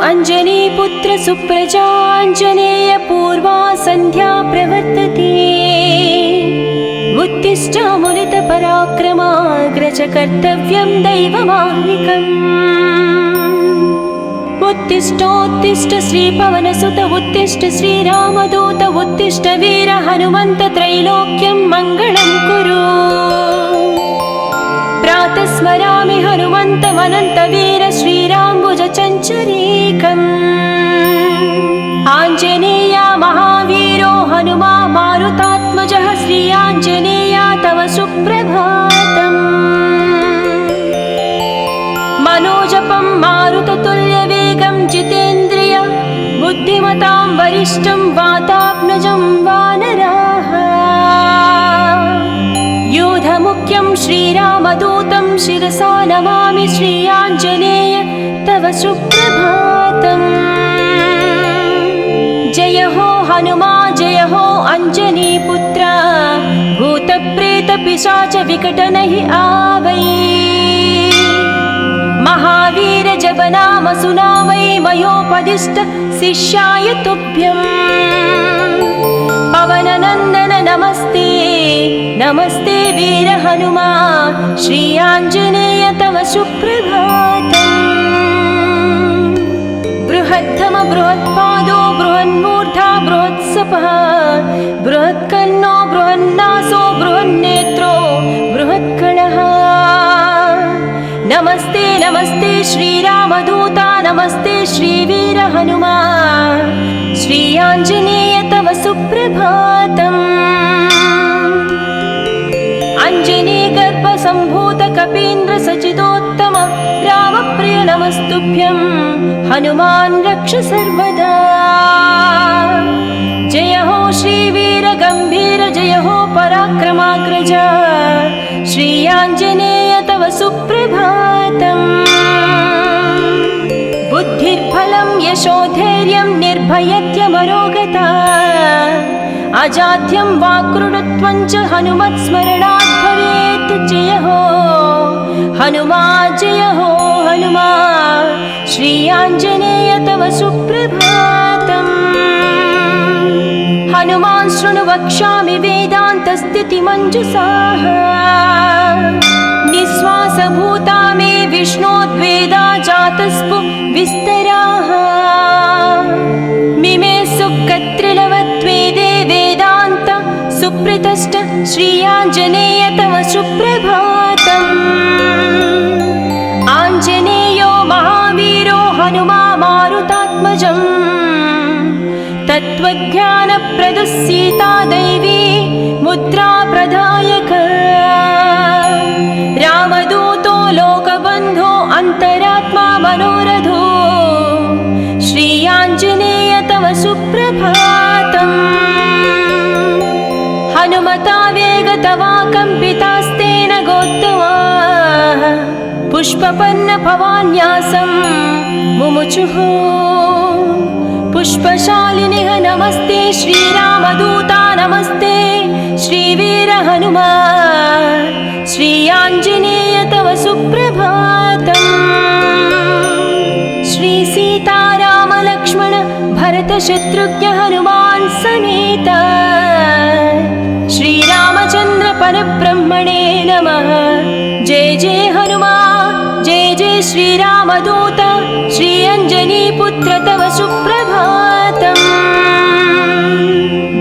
अञ्जनीपुत्र सुप्रजाञ्जनेय पूर्वा सन्ध्या प्रवर्तते। उत्तिष्ठामुनितपराक्रमाग्रज कर्तव्यं दैवमाह्निकम्। उत्तिष्ठोत्तिष्ठ श्रीपवनसुत उत्तिष्ठ श्रीरामदूत उत्तिष्ठ वीर हनुमन्त त्रैलोक्यं मङ्गलं कुरु। प्रातः स्मरामि हनुमन्तमनन्तवीर श्रीराम्बुजचञ्चरीकम्। आञ्जनेया महावीरो हनुमा मारुतात्मजः श्री आञ्जनेया तव सुप्रभातम्। मनोजपं मारुततुल्यवेगं जितेन्द्रिय बुद्धिमतां वरिष्ठं वातात्मजं वानराः। यूधमुख्यं श्रीरामदूतं शिरसा नमामि श्री आञ्जनेय तव सुप्रभातम्। जय हो हनुमा जय हो अञ्जनीपुत्र भूतप्रेतपिशाच विकटनहि आवै। महावीर जपनाम सुनामै मयोपदिष्ट शिष्याय तुभ्यम्। पवननन्दन नमस्ते नमस्ते वीर हनुमा श्री आञ्जनेय तव सुप्रभातम्। बृहत्तम बृहत्पादो बृहन्मूर्धा बृहत्सपः बृहत्कर्णो बृहन्नासो बृहन्नेत्रो बृहत्कणः। नमस्ते नमस्ते श्रीरामदूता नमस्ते श्रीवीर हनुमा श्री आञ्जनेय तव सुप्रभातम्। अञ्जनीगर्भसम्भूत कपीन्द्र सचिदोत्तम रामप्रिय नमस्तुभ्यं हनुमान् रक्ष सर्वदा। जय हो श्रीवीर गम्भीर जय हो पराक्रमाग्रज श्री आञ्जनेय तव सुप्रभातम्। बुद्धिर्बलं यशोधैर्यं निर्भयत्यमरोगता अजाड्यं वाक्कृतत्वं च हनुमत्स्मरणात् भवेत्। जय हो हनुमा जय हो हनुमा श्री आञ्जनेय तव सुप्रभातम्। हनुमान् शृणु वक्ष्यामि वेदान्तस्थितिमञ्जुषाः। निःश्वासभूता मे विष्णोद्वेदा जातस्पु विस्तराः। मिमे सुकत्रिलवत्वेदे वेदान्त सुप्रतिष्ठ श्री आञ्जनेय तव सुप्रभातम्। आञ्जनेयो महावीरो हनुमा मारुतात्मजम्। तत्त्वज्ञानप्रदः सीता दैवी मुद्रा प्रदायक। रामदूतो लोकबन्धो अन्तरात्मा मनोरथो श्री आञ्जनेय तव सुप्रभातम्। हनुमता वेगतवा कम्पितास्तेन गोत्तमाः पुष्पपन्न भवान्यासं मुमुचुः। पुष्पशालिनिः नमस्ते श्रीरामदूता नमस्ते श्रीवीर हनुमा श्री आञ्जनेय तव सुप्रभातम्। श्री सीताराम लक्ष्मण भरत शत्रुघ्न हनुमान् समेत श्रीरामचन्द्र परब्रह्मणे नमः। जय जय हनुमा जय जय श्रीरामदूत श्री अञ्जनीपुत्र तव सुप्रभातम्।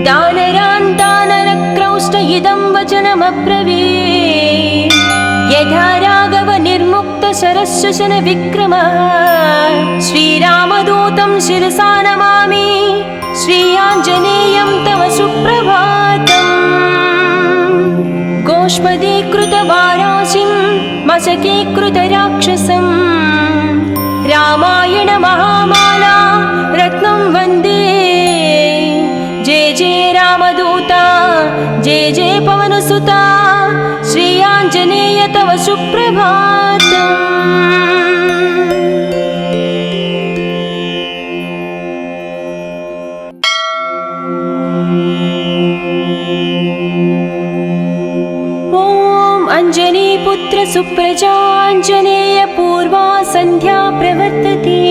दानरान् दानरक्रौष्ट इदं वचनमब्रवीत्। यथा राघव निर्मुक्त शरशशन विक्रमः श्रीरामदूतं शिरसा नमामि श्री आञ्जनेयं तव सुप्रभातम्। गोष्पदीकृतवाराशिं मशकीकृतराक्षसं रामायण महामाला रत्नं वन्दे। जय जय रामदूता जय जय पवनसुता श्री आञ्जनेय तव सुप्रभातम्। अञ्जनीपुत्र सुप्रजाञ्जनेय पूर्वा सन्ध्या प्रवर्तते।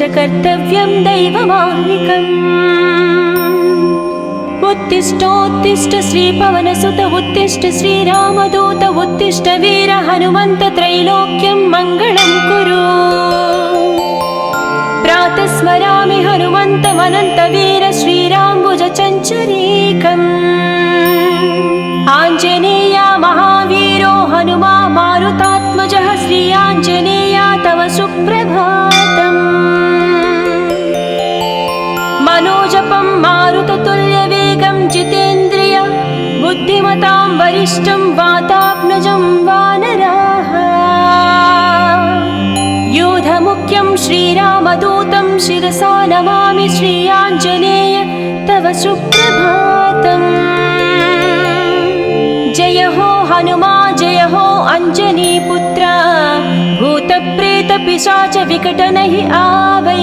च कर्तव्यं दैवमाह्निकम् उत्तिष्ठोत्तिष्ठ श्रीपवनसुत उत्तिष्ठ श्रीरामदूत उत्तिष्ठ वीर हनुमन्त त्रैलोक्यं मङ्गलं कुरु प्रातः स्मरामि हनुमन्तमनन्तवीर श्रीराम्बुजचञ्चरीकम् आञ्जनेय महावीरो हनुमा मारुतात्मजः श्री आञ्जनेय तव सुप्रभातम् मनोजपं मारुततुल्यवेगं जितेन्द्रिय बुद्धिमतां वरिष्ठं वातात्मजं वानराः योधमुख्यं श्रीरामदूतं शिरसा नमामि श्री आञ्जनेय तव सुप्रभातम् जय हो हनुमा जय हो अंजनीपुत्र भूतप्रेतपिशाच विकटनहि आवै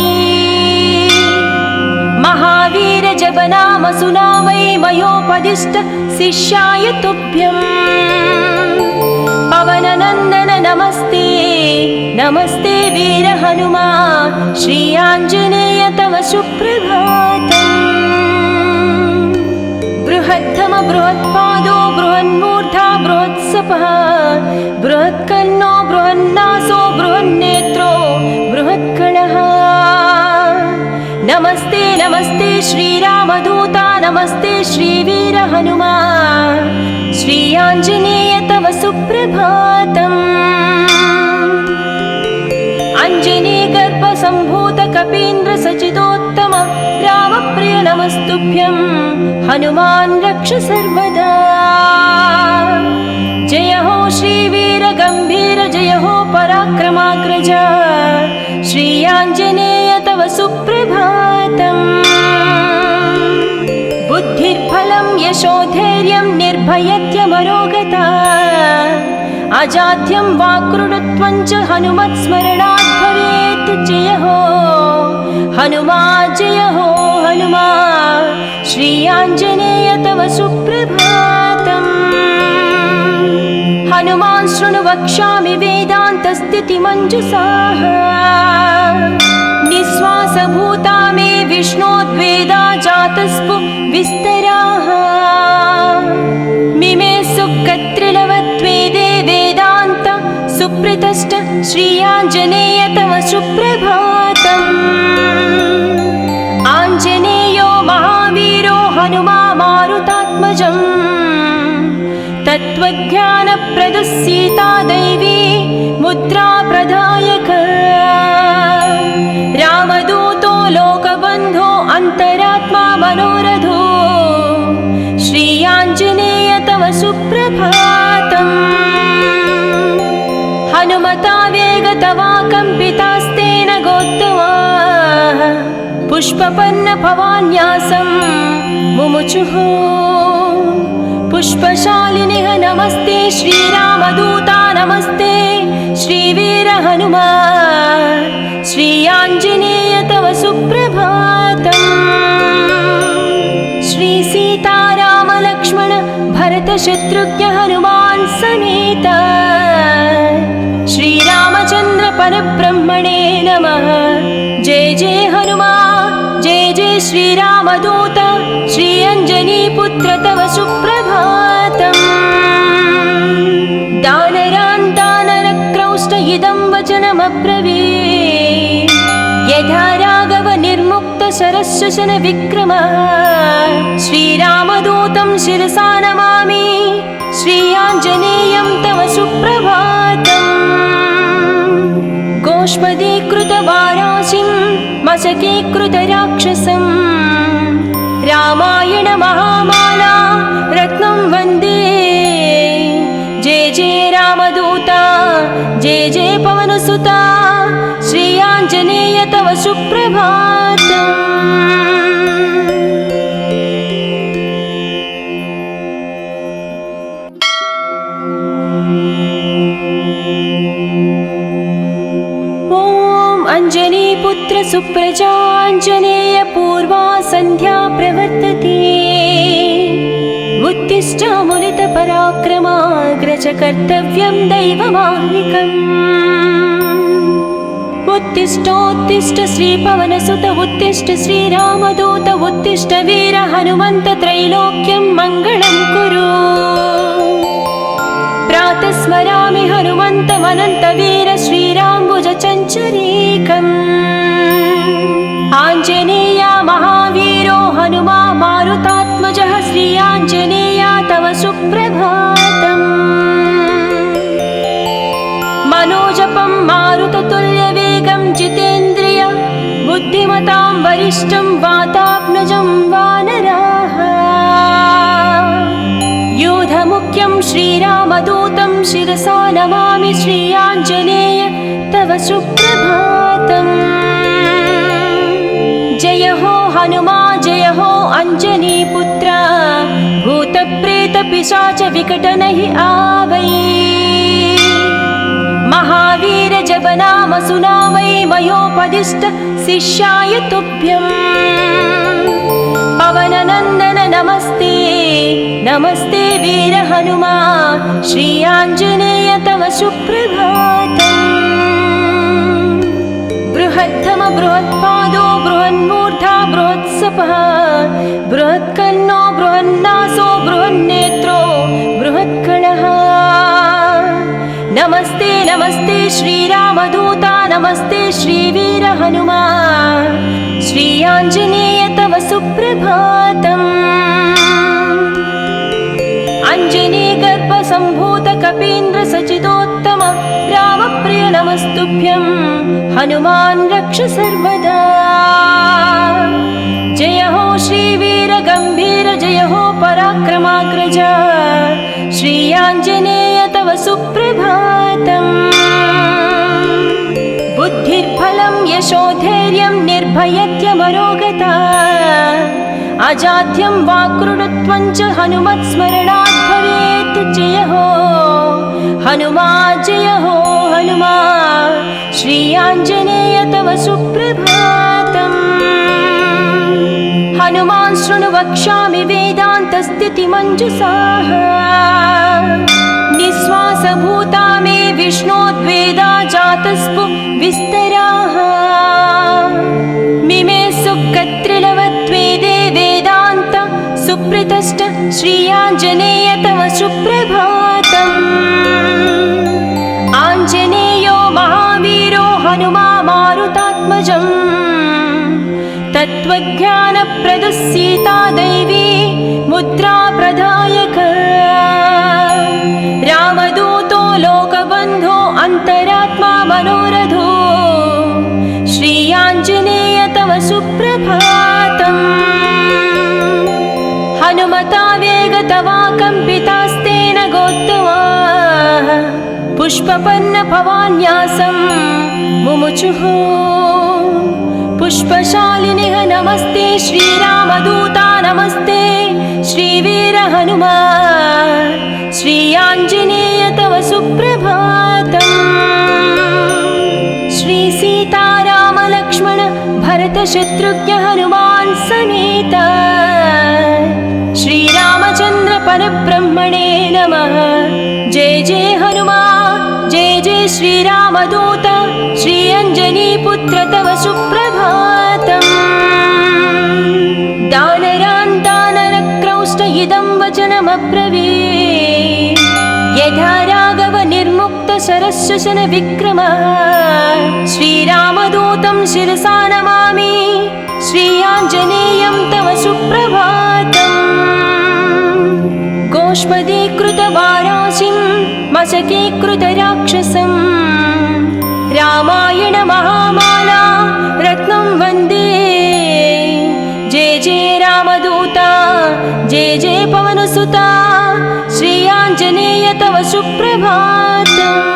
महावीर जप नाम सुनामै मयोपदिष्ट शिष्याय तुभ्यम् पवननन्दन नमस्ते नमस्ते वीर हनुमा श्री आञ्जनेय तव सुप्रभातम् बृहत्तम बृहत्पादो बृहन्मूर्धा बृहत्सपः बृहत्कर्णो बृहन्नासो बृहन्नेत्रो बृहत्कणः नमस्ते नमस्ते श्रीरामदूता नमस्ते श्रीवीर हनुमा श्री आञ्जनेय तव सुप्रभातम् अञ्जनीगर्भसम्भूत कपीन्द्र सचिदोत्तम रामप्रिय नमस्तुभ्यं हनुमान् रक्ष सर्वदा जय हो श्रीवीर गम्भीर जय हो पराक्रमाग्रज श्री आञ्जनेय तव सुप्रभातम् बुद्धिर्बलं यशोधैर्यं निर्भयत्यमरोगता अजाड्यं वाक्कृतत्वं च हनुमत्स्मरणात् भवेत् जय हो हनुमा जय हो हनुमा श्री आञ्जनेय तव सुप्रभातम् हनुमान् शृणु वक्ष्यामि वेदान्तस्थितिमञ्जुषाः निःश्वासभूता मे विष्णोद्वेदा जातस्पु विस्तराः मिमे सुकत्रिलवत्वेदे वेदान्त सुप्रतिष्ठ श्री आञ्जनेय तव सुप्रभातम् आञ्जनेयो महावीरो हनुमा मारुतात्मजम् तत्त्वज्ञानप्रदः सीता दैवी मुद्रा प्रदायक रामदूतो लोकबन्धो अन्तरात्मा मनोरथो श्री आञ्जनेय तव सुप्रभातम् हनुमता वेगतवा कम्पितास्तेन गोत्तमा पुष्पपन्न भवान्यासं मुमुचुः पुष्पशालिनिः नमस्ते श्रीरामदूता नमस्ते श्रीवीर हनुमा श्री आञ्जनेय तव सुप्रभातम् श्री सीताराम लक्ष्मण भरत शत्रुघ्न हनुमान् समेत श्रीरामचन्द्र परब्रह्मणे नमः जय जय हनुमा जय जय श्रीरामदूत श्री अञ्जनीपुत्र तव सुप्रभातम् दानरान् दानरक्रौष्ट इदं वचनमब्रवीत् यथा राघव निर्मुक्त शरश्वसन विक्रम श्रीरामदूतं शिरसा नमामि श्री आञ्जनेयं तव सुप्रभातम् गोष्पदीकृतवाराशिं मशकीकृतराक्षसं रामायण महामाला रत्नं वन्दे जय जय रामदूता जय जय पवनसुता श्री आञ्जनेय तव सुप्रभातम् अंजनीपुत्र सुप्रजाञ्जनेय पूर्वा सन्ध्या प्रवर्तते उत्तिष्ठ मुनित पराक्रमाग्रज कर्तव्यं दैवमाह्निकम् उत्तिष्ठोत्तिष्ठ श्रीपवनसुत उत्तिष्ठ श्रीरामदूत उत्तिष्ठ वीर हनुमन्त त्रैलोक्यं मङ्गलं कुरु। प्रातः स्मरामि हनुमन्तमनन्तवीर श्रीराम्बुजचञ्चरीकम्। आञ्जनेया महावीरो हनुमा मारुतात्मजः श्रीयाञ्जनेया तव सुप्रभातम्। मनोजपं मारुततुल्यवेगं जितेन्द्रिय बुद्धिमतां वरिष्ठं वातात्मजं वानराः। योधमुख्यं श्रीरामदूतं शिरसा नमामि श्रीयाञ्जनेय तव सुप्रभातम्। जय हो हनुमा जय हो अञ्जनीपुत्र भूतप्रेतपिशाच विकटनहि आवै। महावीर जप नाम सुनावै मयोपदिष्ट शिष्याय तुभ्यम्। पवननन्दन नमस्ते नमस्ते वीर हनुमा श्रीयाञ्जनेय तव सुप्रभातम्। बृहद्धम बृहत्पादो बृहन्मूर्धा बृहत्सपः बृहत्कर्णो बृहन्नासो बृहन्नेत्रो बृहत्कणः। नमस्ते नमस्ते श्रीरामदूता नमस्ते श्रीवीर हनुमा श्रीयाञ्जनेय तव सुप्रभातम्। अञ्जनीगर्भसम्भूत कपीन्द्र सचिदोत्तम रामप्रिय नमस्तुभ्यं हनुमान् रक्ष सर्वदा। जय हो श्रीवीर गम्भीर जय हो पराक्रमाग्रज श्रीयाञ्जनेय तव सुप्रभातम्। बुद्धिर्बलं यशोधैर्यं निर्भयत्यमरोगता अजाड्यं वाक्कृतत्वं च हनुमत्स्मरणात् भवेत्। जय हो हनुमा जय हो हनुमा श्रीयाञ्जनेय तव सुप्रभातम्। हनुमान् शृणु वक्ष्यामि वेदान्तस्थितिमञ्जुषाः निःश्वासभूता मे विष्णोद्वेदा जातस्पु विस्तराः। मिमे सुकत्रिलवत्वेदे वेदान्त सुप्रतिष्ठ श्रीयाञ्जनेय तव सुप्रभातम्। आञ्जनेयो महावीरो हनुमा मारुतात्मजम् तत्त्वज्ञानप्रदः सीता दैवी मुद्रा प्रदायक। रामदूतो लोकबन्धो अन्तरात्मा मनोरथो श्रीयाञ्जनेय तव सुप्रभातम्। हनुमता वेगतवा कम्पितास्तेन गोत्तमा पुष्पपन्न भवान्यासं मुमुचुः। पुष्पशालिनिः नमस्ते श्रीरामदूता नमस्ते श्रीवीर हनुमा श्रीयाञ्जनेय तव सुप्रभातम्। श्रीसीतारामलक्ष्मण भरतशत्रुघ्न हनुमान् समेत श्रीरामचन्द्र परब्रह्मणे नमः। जय जय हनुमा जय जय श्रीरामदूत श्रीअञ्जनीपुत्र तव सुप्रभातम्। दानरान् दानरक्रौष्ट इदं वचनमब्रवीत् यथा राघव निर्मुक्त शरशशन विक्रमः। श्रीरामदूतं शिरसा नमामि श्रीयाञ्जनेयं तव सुप्रभातम्। गोष्पदीकृतवाराशिं मशकीकृतराक्षसं रामायण महामाला रत्नं वन्दे। जय जय रामदूता जय जय पवनसुता श्रीयाञ्जनेय तव सुप्रभातम्।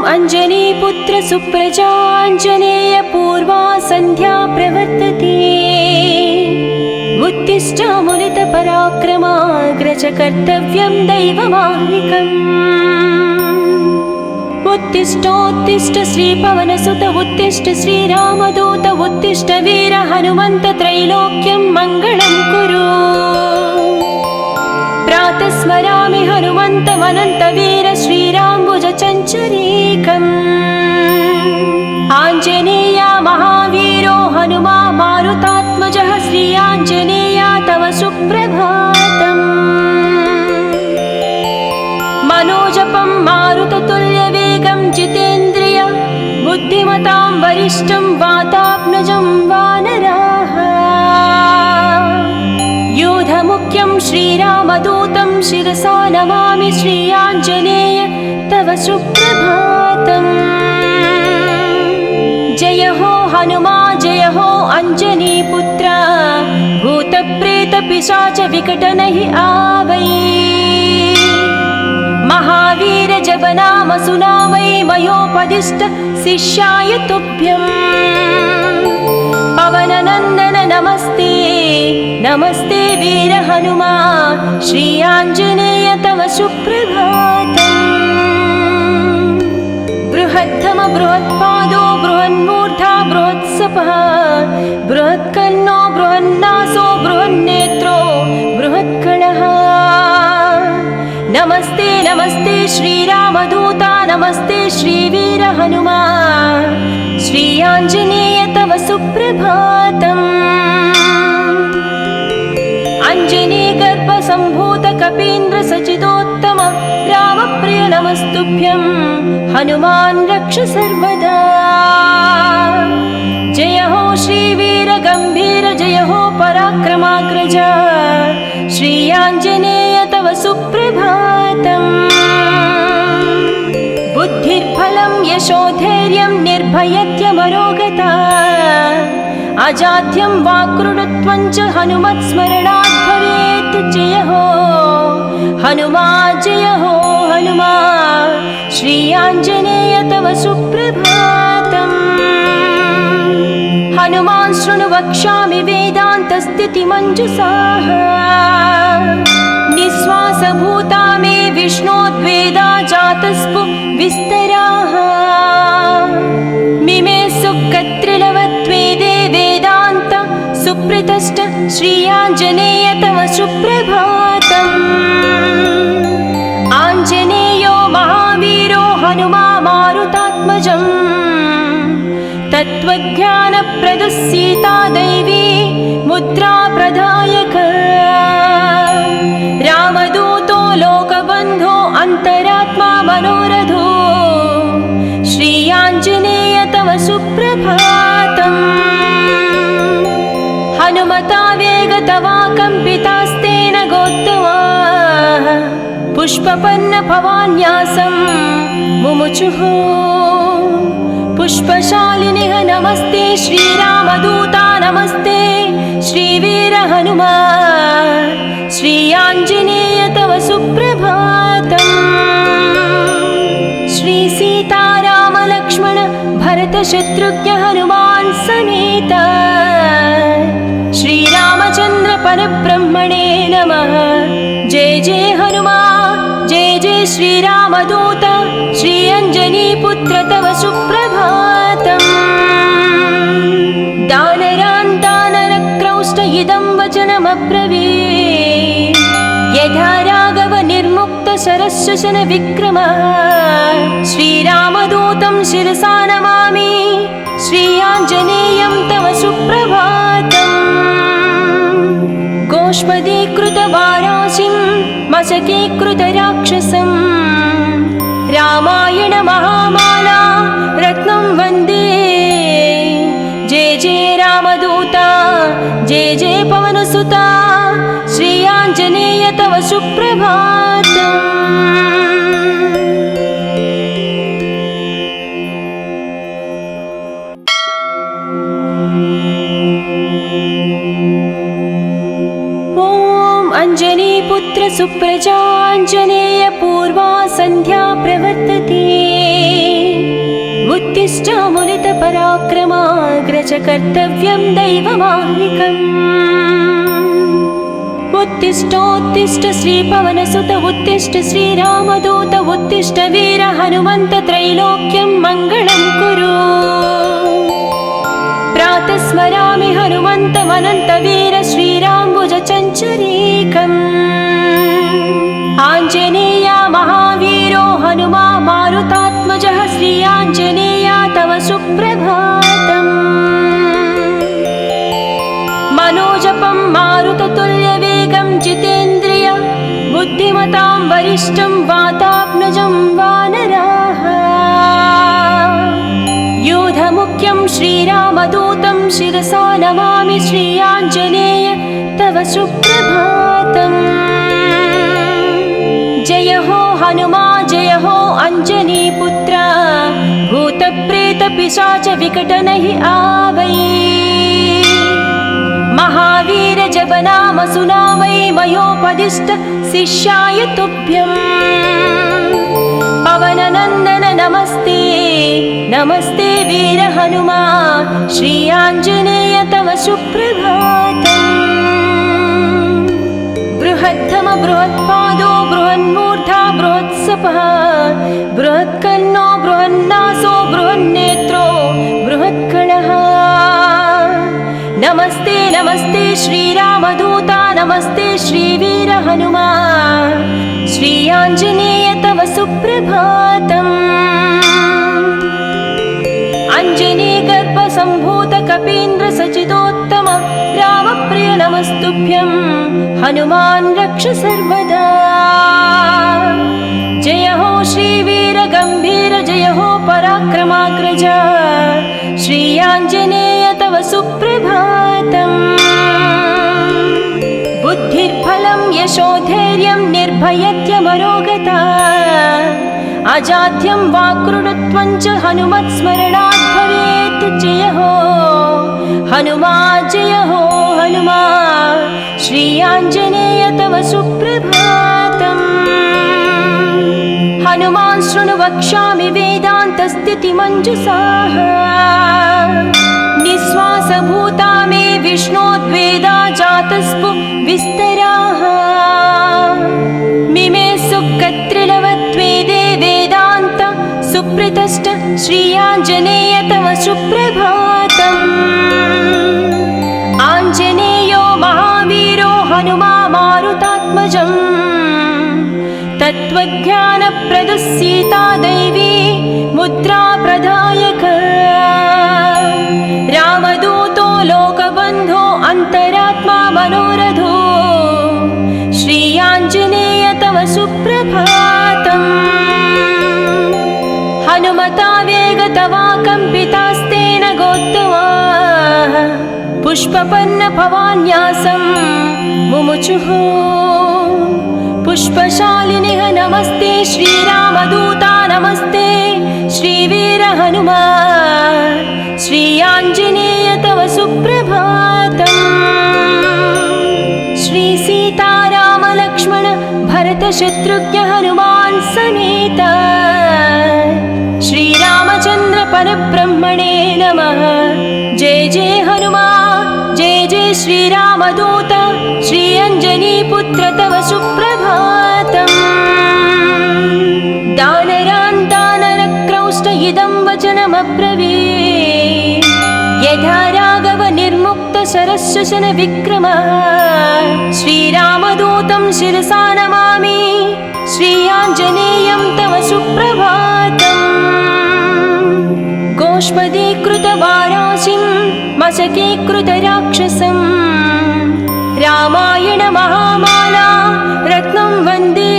अञ्जनीपुत्र सुप्रजाञ्जनेय पूर्वा सन्ध्या प्रवर्तते। उत्तिष्ठामुलितपराक्रमाग्रज कर्तव्यं दैवमाह्निकम्। उत्तिष्ठोत्तिष्ठ श्रीपवनसुत उत्तिष्ठ श्रीरामदूत उत्तिष्ठ वीर हनुमन्त त्रैलोक्यं मङ्गलं कुरु। प्रातः स्मरामि हनुमन्तमनन्तवीर श्रीराम्बुजचञ्चरीकम्। आञ्जनेया महावीरो हनुमा मारुतात्मजः श्री आञ्जनेया तव सुप्रभातम्। मनोजपं मारुततुल्यवेगं जितेन्द्रिय बुद्धिमतां वरिष्ठं वातात्मजं वानराः। योधमुख्यं श्रीरामदूतं शिरसा नमामि श्री आञ्जनेय तव सुप्रभातम्। जय हो हनुमा जय हो अञ्जनीपुत्र भूतप्रेतपिशाच विकटनहि आवै। महावीर जप नाम सुनावै मयोपदिष्ट शिष्याय तुभ्यम्। पवननन्दन नमस्ते नमस्ते वीर हनुमा श्री आञ्जनेय तव सुप्रभातम्। बृहत्तम बृहत्पादो बृहन्मूर्धा बृहत्सपः बृहत्कर्णो बृहन्नासो बृहन्नेत्रो बृहत्कणः। नमस्ते नमस्ते श्रीरामदूता नमस्ते श्रीवीर हनुमा श्री आञ्जनेय तव सुप्रभातम्। अञ्जनीगर्भसम्भूत कपीन्द्र सचिदोत्तम रामप्रिय नमस्तुभ्यं हनुमान् रक्ष सर्वदा। जय हो श्रीवीर गम्भीर जय हो पराक्रमाग्रज श्री आञ्जनेय तव सुप्रभातम्। बुद्धिर्बलं यशोधैर्यं निर्भयत्यमरोगता अजाड्यं वाक्कृतत्वं च हनुमत्स्मरणात् भवेत्। जय हो हनुमा जय हो हनुमा श्री आञ्जनेय तव सुप्रभातम्। हनुमान् शृणु वक्ष्यामि वेदान्तस्थितिमञ्जुषाः निःश्वासभूता मे विष्णोद्वेदा जातस्पु विस्तराः। मिमे सुकत्रिलवत्वेदे वेदान्त सुप्रतिष्ठ श्री आञ्जनेय तव सुप्रभातम्। आञ्जनेयो महावीरो हनुमा मारुतात्मजम् तत्त्वज्ञानप्रदः सीता दैवी मुद्रा प्रदायक। रामदूतो लोकबन्धो अन्तरात्मा मनोरथो श्री आञ्जनेय तव सुप्रभातम्। हनुमता वेगतवा कम्पितास्तेन गोत्तमाः पुष्पपन्न भवान्यासं मुमुचुः। पुष्पशालिनिः नमस्ते श्रीरामदूता नमस्ते श्रीवीर हनुमा श्री आञ्जनेय तव सुप्रभातम्। श्री सीताराम लक्ष्मण भरत शत्रुघ्न हनुमान् समेत श्रीरामचन्द्र परब्रह्मणे नमः। जय जय हनुमा जय जय श्रीरामदूत श्री अञ्जनीपुत्र तव सुप्रभातम्। दानरान् दानरक्रौष्ट इदं वचनमब्रवीत् यथा राघव निर्मुक्त शरशशन विक्रमः। श्रीरामदूतं शिरसा नमामि श्री आञ्जनेयं तव सुप्रभातम्। गोष्पदीकृतवाराशिं मशकीकृतराक्षसं रामायण महामाला रत्नं वन्दे। जय जय रामदूता जय जय पवनसुता श्री आञ्जनेय तव सुप्रभातम्। अञ्जनीपुत्र सुप्रजाञ्जनेय पूर्वा सन्ध्या प्रवर्तते। उत्तिष्ठामुलितपराक्रमाग्रज कर्तव्यं दैवमाह्निकम्। उत्तिष्ठोत्तिष्ठ श्रीपवनसुत उत्तिष्ठ श्रीरामदूत उत्तिष्ठ वीर हनुमन्त त्रैलोक्यं मङ्गलं कुरु। प्रातः स्मरामि हनुमन्तमनन्तवीर श्रीराम्बुजचञ्चरीकम्। आञ्जनेया महावीरो हनुमा मारुतात्मजः श्री आञ्जनेया तव सुप्रभातम्। मनोजपं मारुततुल्यवेगं जितेन्द्रिय बुद्धिमतां वरिष्ठं वातात्मजं वानराः। यूधमुख्यं श्रीरामदूतं शिरसा नमामि श्री आञ्जनेय तव सुप्रभातम्। जय हो हनुमा जय हो अञ्जनीपुत्र भूतप्रेतपिशाच विकटनहि आवै। महावीर जपनाम सुनावै मयोपदिष्ट शिष्याय तुभ्यम्। पवननन्दन नमस्ते नमस्ते वीर हनुमा श्री आञ्जनेय तव सुप्रभातम्। बृहत्तम बृहत्पादो बृहन्मूर्धा बृहत्सपः बृहत्कर्णो बृहन्नासो बृहन्नेत्रो बृहत्कणः। नमस्ते नमस्ते श्रीरामदूता नमस्ते श्रीवीर हनुमा श्री आञ्जनेय तव सुप्रभातम्। अञ्जनीगर्भसम्भूत कपीन्द्र सचिदोत्तम रामप्रिय नमस्तुभ्यं हनुमान् रक्ष सर्वदा। जय हो श्रीवीर गम्भीर जय हो पराक्रमाग्रज श्री आञ्जनेय तव सुप्रभातम्। बुद्धिर्बलं यशोधैर्यं निर्भयत्यमरोगता अजाड्यं वाक्कृतत्वं च हनुमत्स्मरणात् भवेत्। जय हो हनुमा जय हो हनुमा श्री आञ्जनेय तव सुप्रभातम्। हनुमान् शृणु वक्ष्यामि वेदान्तस्थितिमञ्जुषाः निःश्वासभूता मे विष्णोद्वेदा जातस्पु विस्तराः। मिमे सुकत्रिलवत्वेदे वेदान्त सुप्रतिष्ठ श्री आञ्जनेय तव सुप्रभातम्। आञ्जनेयो महावीरो हनुमा मारुतात्मजम् तत्त्वज्ञानप्रदः सीता दैवी मुद्रा प्रदायक। रामदूतो लोकबन्धो अन्तरात्मा मनोरथो श्री आञ्जनेय तव सुप्रभातम्। हनुमता वेगतवा कम्पितास्तेन गोत्तमाः पुष्पपन्न भवान्यासं मुमुचुः। पुष्पशालिनिः नमस्ते श्रीरामदूता नमस्ते श्रीवीर हनुमा श्री आञ्जनेय तव सुप्रभातम्। श्री सीताराम लक्ष्मण भरत शत्रुघ्न हनुमान् समेत श्रीरामचन्द्र परब्रह्मणे नमः। जय जय हनुमा जय जय श्रीरामदूत श्री अञ्जनीपुत्र तव सुप्रभातम्। दानरान् दानरक्रौष्ट इदं वचनमब्रवीत् यथा राघव निर्मुक्त शरशशन विक्रमः। श्रीरामदूतं शिरसा नमामि श्री आञ्जनेयं तव सुप्रभातम्। गोष्पदीकृतवाराशिं मशकीकृतराक्षसं रामायण महामाला रत्नं वन्दे।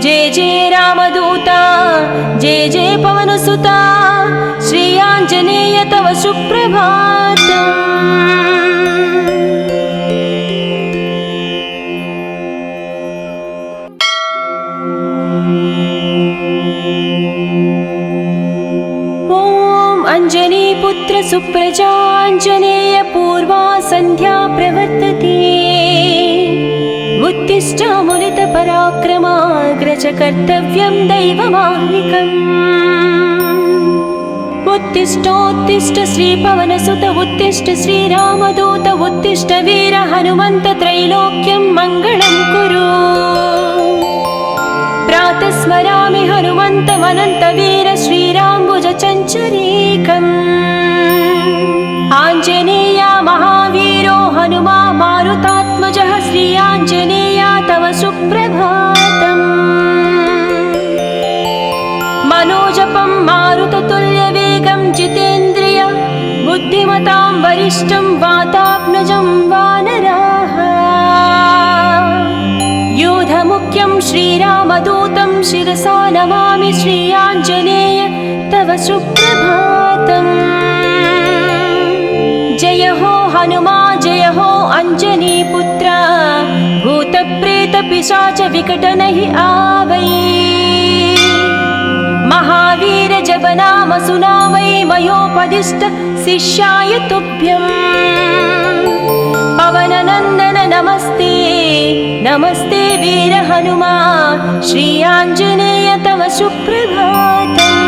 जय जय रामदूता जय जय पवनसुता श्री आञ्जनेय तव सुप्रभातम्। अञ्जनीपुत्र सुप्रजाञ्जनेय पूर्वा सन्ध्या प्रवर्तते। उत्तिष्ठामुनितपराक्रमाग्रज कर्तव्यं दैवमाह्निकम्। उत्तिष्ठोत्तिष्ठ श्रीपवनसुत उत्तिष्ठ श्रीरामदूत उत्तिष्ठ वीर हनुमन्त त्रैलोक्यं मङ्गलं कुरु। प्रातः स्मरामि हनुमन्तमनन्तवीर श्रीराम्बुजचञ्चरीकम्। आञ्जनेया महावीरो हनुमा मारुतात्मजः श्री आञ्जनेया तव सुप्रभातम्। मनोजपं मारुततुल्यवेगं जितेन्द्रिय बुद्धिमतां वरिष्ठं वातात्मजं वानराः। यूधमुख्यं श्रीरामदूतं शिरसा नमामि श्री आञ्जनेय तव सुप्रभातम्। जय हो हनुमा जय हो अञ्जनीपुत्र भूतप्रेतपिशाच विकटनहि आवै। महावीर जपनाम सुनावै मयोपदिष्ट शिष्याय तुभ्यम्। पवननन्दन नमस्ते नमस्ते वीर हनुमा श्री आञ्जनेय तव सुप्रभातम्।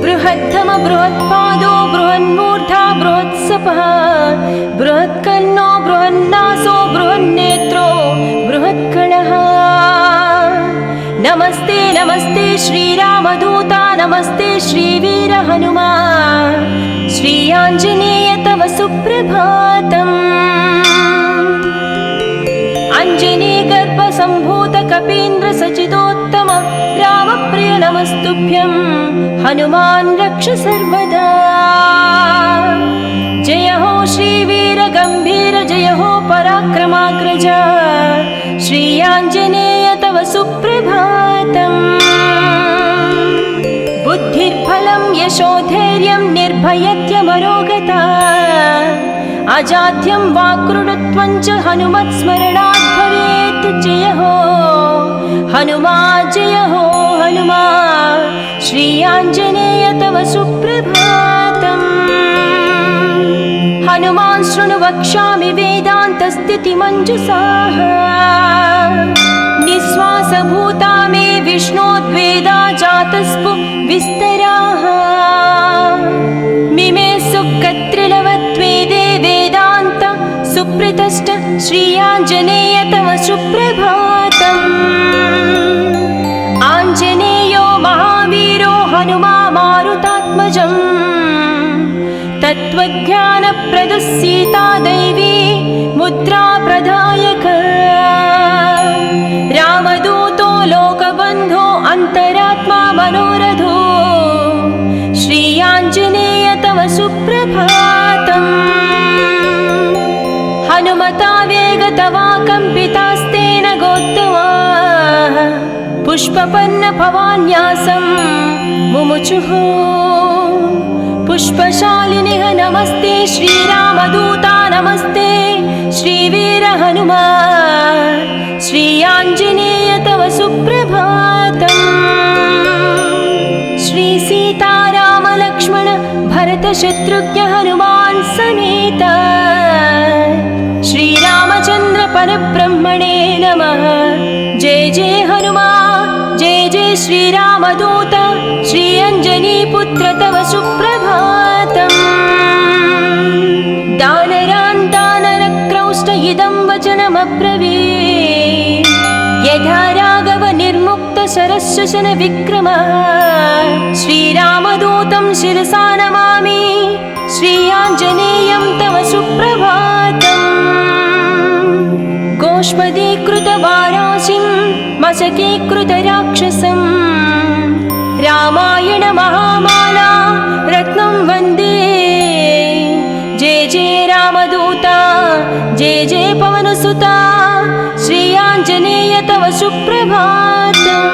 बृहत्तम बृहत्पादो बृहन्मूर्धा बृहत्सपः बृहत्कर्णो बृहन्नासो बृहन्नेत्रो बृहत्कणः। नमस्ते नमस्ते श्रीरामदूता नमस्ते श्रीवीर हनुमा श्री आञ्जनेय तव सुप्रभातम्। अञ्जनीगर्भसम्भूत कपीन्द्र सचिदोत्तम रामप्रिय नमस्तुभ्यं हनुमान् रक्ष सर्वदा। जय हो श्रीवीर गम्भीर जय हो पराक्रमाग्रज श्री आञ्जनेय तव सुप्रभातम्। बुद्धिर्बलं यशोधैर्यं निर्भयत्यमरोगता अजाड्यं वाक्कृतत्वं च हनुमत्स्मरणात् भवेत्। जय हो हनुमा जय हो हनुमा श्री आञ्जनेय तव सुप्रभातम्। हनुमान् शृणु वक्ष्यामि वेदान्तस्थितिमञ्जुषाः निःश्वासभूता मे विष्णोद्वेदा जातस्पु विस्तराः। मिमे सुकत्रिलवत्वेदे वेदान्त सुप्रतिष्ठ श्री आञ्जनेय तव सुप्रभातम्। आञ्जनेयो महावीरो हनुमा मारुतात्मजम् तत्त्वज्ञानप्रदः सीता दैवी मुद्रा प्रदायक। रामदूतो लोकबन्धो अन्तरात्मा मनोरथो श्री आञ्जनेय तव सुप्रभातम्। हनुमता वेगतवा कम्पितास्तेन गोत्तमाः पुष्पपन्न भवान्यासं मुमुचुः। पुष्पशालिनिः नमस्ते श्रीरामदूता नमस्ते श्रीवीर हनुमा श्री आञ्जनेय तव सुप्रभातम्। श्री सीताराम लक्ष्मण भरत शत्रुघ्न हनुमान् समेत श्रीरामचन्द्र परब्रह्मणे नमः। जय जय हनुमा जय जय श्रीरामदूत श्री अञ्जनीपुत्र तव सुप्रभातम्। दानरान् दानरक्रौष्ट इदं वचनमब्रवीत् यथा राघव निर्मुक्त शरशशन विक्रमः। श्रीरामदूतं शिरसा नमामि श्री आञ्जनेयं तव सुप्रभातम्। गोष्पदीकृतवाराशिं मशकीकृतराक्षसं रामायण महामाला रत्नं वन्दे। जय जय रामदूता जय जय पवनसुता श्री आञ्जनेय तव सुप्रभातम्।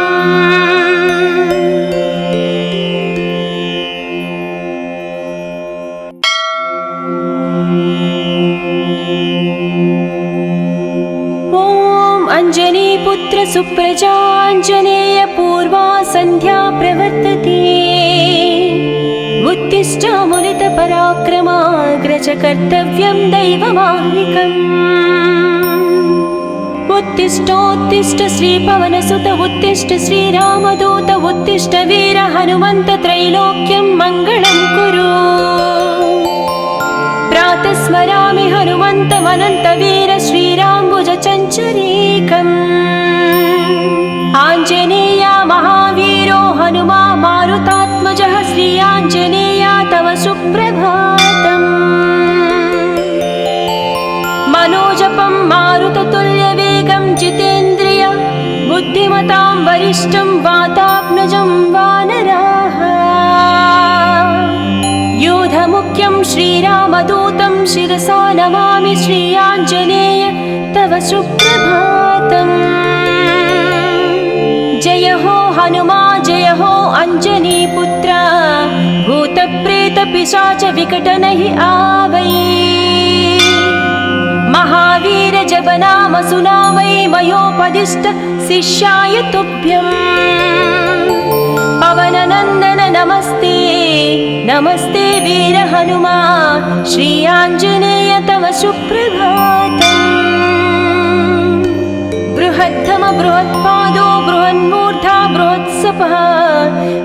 अञ्जनीपुत्र सुप्रजाञ्जनेय पूर्वा सन्ध्या प्रवर्तते। उत्तिष्ठामुनितपराक्रमाग्रज कर्तव्यं दैवमाह्निकम्। उत्तिष्ठोत्तिष्ठ श्रीपवनसुत उत्तिष्ठ श्रीरामदूत उत्तिष्ठ वीर हनुमन्त त्रैलोक्यं मङ्गलं कुरु। प्रातः स्मरामि हनुमन्तमनन्तवीर श्रीराम्बुजचञ्चरीकम्। आञ्जनेया महावीरो हनुमा मारुतात्मजः श्री आञ्जनेया तव सुप्रभातम्। मनोजपं मारुततुल्यवेगं जितेन्द्रिय बुद्धिमतां वरिष्ठं वातात्मजं वानराः। योधमुख्यं श्रीरामदूतं शिरसा नमामि श्री आञ्जनेय तव सुप्रभातम्। जय हो हनुमा जय हो अञ्जनीपुत्र भूतप्रेतपिशाच विकटनहि आवै। महावीर जपनाम सुनामै मयोपदिष्ट शिष्याय तुभ्यम्। पवननन्दन नमस्ते नमस्ते वीर हनुमा श्री आञ्जनेय तव सुप्रभातम्। बृहद्धम बृहत्पादो बृहन्मूर्धा बृहत्सपः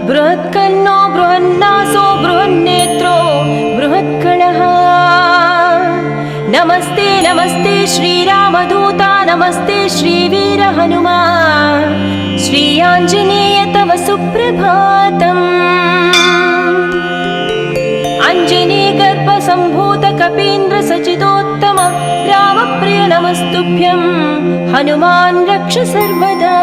बृहत्कर्णो बृहन्नासो बृहन्नेत्रो बृहत्कणः। नमस्ते नमस्ते श्रीरामदूता नमस्ते श्रीवीर हनुमा श्री आञ्जनेय तव सुप्रभातम्। अञ्जनीगर्भसम्भूत कपीन्द्र सचिदोत्तम रामप्रिय नमस्तुभ्यं हनुमान् रक्ष सर्वदा।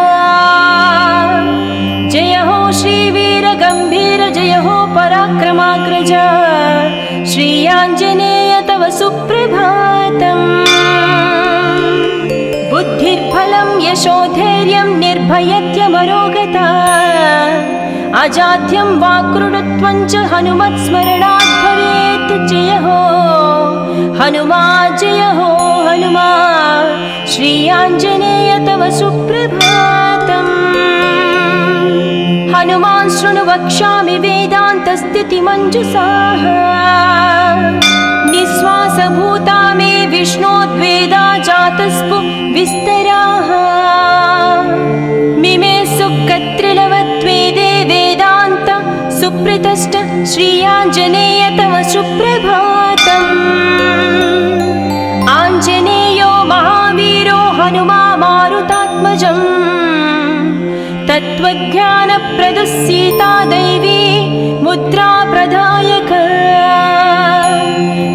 जय हो श्रीवीर गम्भीर जय हो पराक्रमाग्रज श्री आञ्जनेय तव सुप्रभातम्। बुद्धिर्बलं यशोधैर्यं निर्भयत्यमरोगता अजाड्यं वाक्कृतत्वं च हनुमत्स्मरणात् भवेत्। जय हो हनुमा जय हो हनुमा श्री आञ्जनेय तव सुप्रभातम्। हनुमान् शृणु वक्ष्यामि वेदान्तस्थितिमञ्जुषाः। निःश्वासभूता मे विष्णोद्वेदा जातस्पु विस्तराः। मिमे सुकत्रिलवत्वेदे वेदान्त सुप्रतिष्ठ श्री आञ्जनेय तव सुप्रभातम्। आञ्जनेयो महावीरो हनुमा मारुतात्मजम्। तत्त्वज्ञानप्रदः सीता दैवी मुद्रा प्रदायक।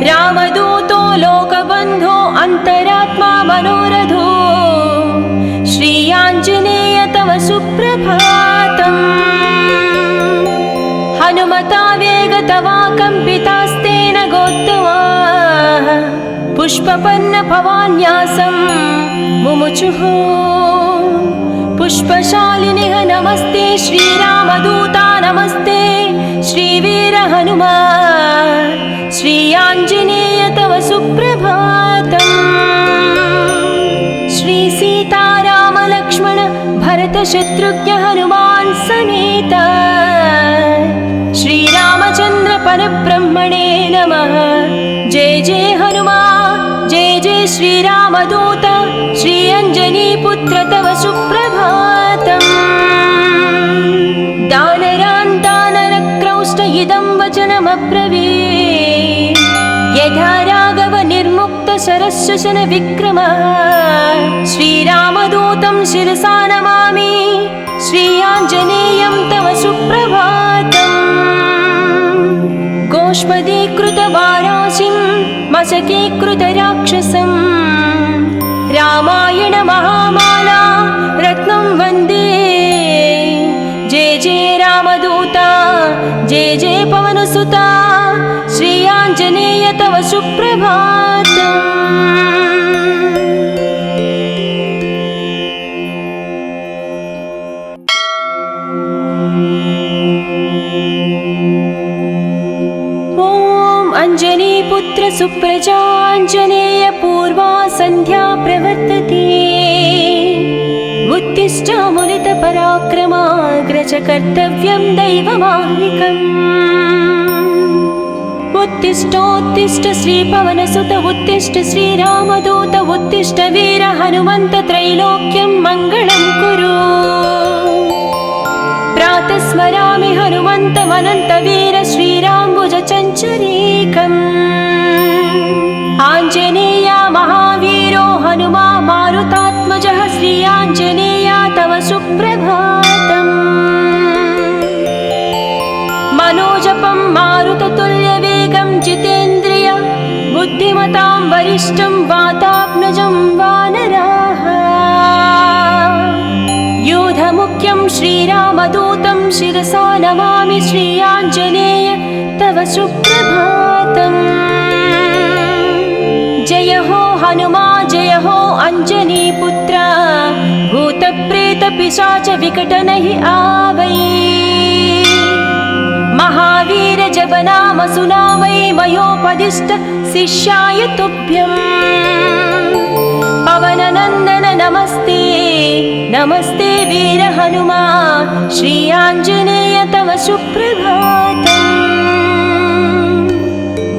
रामदूतो लोकबन्धो अन्तरात्मा मनोरथो श्री आञ्जनेय तव सुप्रभातम्। हनुमता वेगतवा कम्पितास्तेन गोत्तमाः पुष्पपन्न भवान्यासं मुमुचुः। पुष्पशालिनिः नमस्ते श्रीरामदूता नमस्ते श्रीवीर हनुमा श्री आञ्जनेय तव सुप्रभातम्। श्री सीताराम लक्ष्मण भरत शत्रुघ्न हनुमान् समेत श्रीरामचन्द्र परब्रह्मणे नमः। जय जय हनुमा जय जय श्रीरामदूत श्री अञ्जनीपुत्र तव सुप्रभातम्। दानरान् दानरक्रौष्ट इदं वचनमब्रवीत्। यथा राघव निर्मुक्त शरशशन विक्रमः श्रीरामदूतं शिरसा नमामि श्री आञ्जनेयं तव सुप्रभातम्। गोष्पदीकृतवाराशिं मशकीकृतराक्षसं रामायण महामाला रत्नं वन्दे। जय जय रामदूता जय जय पवनसुता श्री आञ्जनेय तव सुप्रभातम्। अञ्जनीपुत्र सुप्रजाञ्जनेय पूर्वा सन्ध्या प्रवर्तते। उत्तिष्ठ मुनितपराक्रमाग्रज कर्तव्यं दैवमाह्निकम्। उत्तिष्ठोत्तिष्ठ श्रीपवनसुत उत्तिष्ठ श्रीरामदूत उत्तिष्ठ वीर हनुमन्त त्रैलोक्यं मङ्गलं कुरु। प्रातः स्मरामि हनुमन्तमनन्तवीर श्रीराम्बुजचञ्चरीकम्। आञ्जनेया महावीरो हनुमा मारुतात्मजः श्रीयाञ्जनेया तव सुप्रभातम्। मनोजपं मारुततुल्यवेगं जितेन्द्रिय बुद्धिमतां वरिष्ठं वातात्मजं वानराः। योधमुख्यं श्रीरामदूतं शिरसा नमामि श्रीयाञ्जनेय तव सुप्रभातम्। जय हो हनुमा जय हो अञ्जनीपुत्र भूतप्रेतपिशाच विकटनहि आवै। महावीर जप नाम सुनावै मयोपदिष्ट शिष्याय तुभ्यम्। पवननन्दन नमस्ते नमस्ते वीर हनुमा श्रीयाञ्जनेय तव सुप्रभातम्।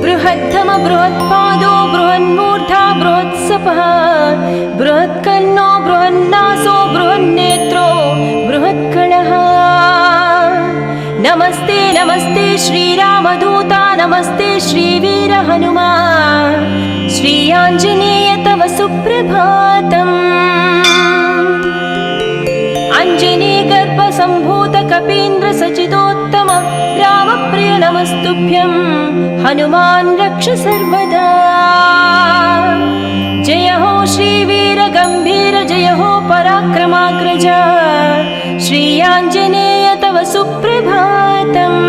बृहद्धम बृहत्पादो बृहन्मूर्धा बृहत्सपः बृहत्कर्णो बृहन्नासो बृहन्नेत्रो बृहत्कणः। नमस्ते नमस्ते श्रीरामदूता नमस्ते श्रीवीर हनुमा श्रीयाञ्जनेय तव सुप्रभातम्। अञ्जनीगर्भसम्भूत कपीन्द्र सचिदोत्तम रामप्रिय नमस्तुभ्यं हनुमान् रक्ष सर्वदा। जय हो श्रीवीर गम्भीर जय हो पराक्रमाग्रज श्रीयाञ्जनेय तव सुप्रभातम्।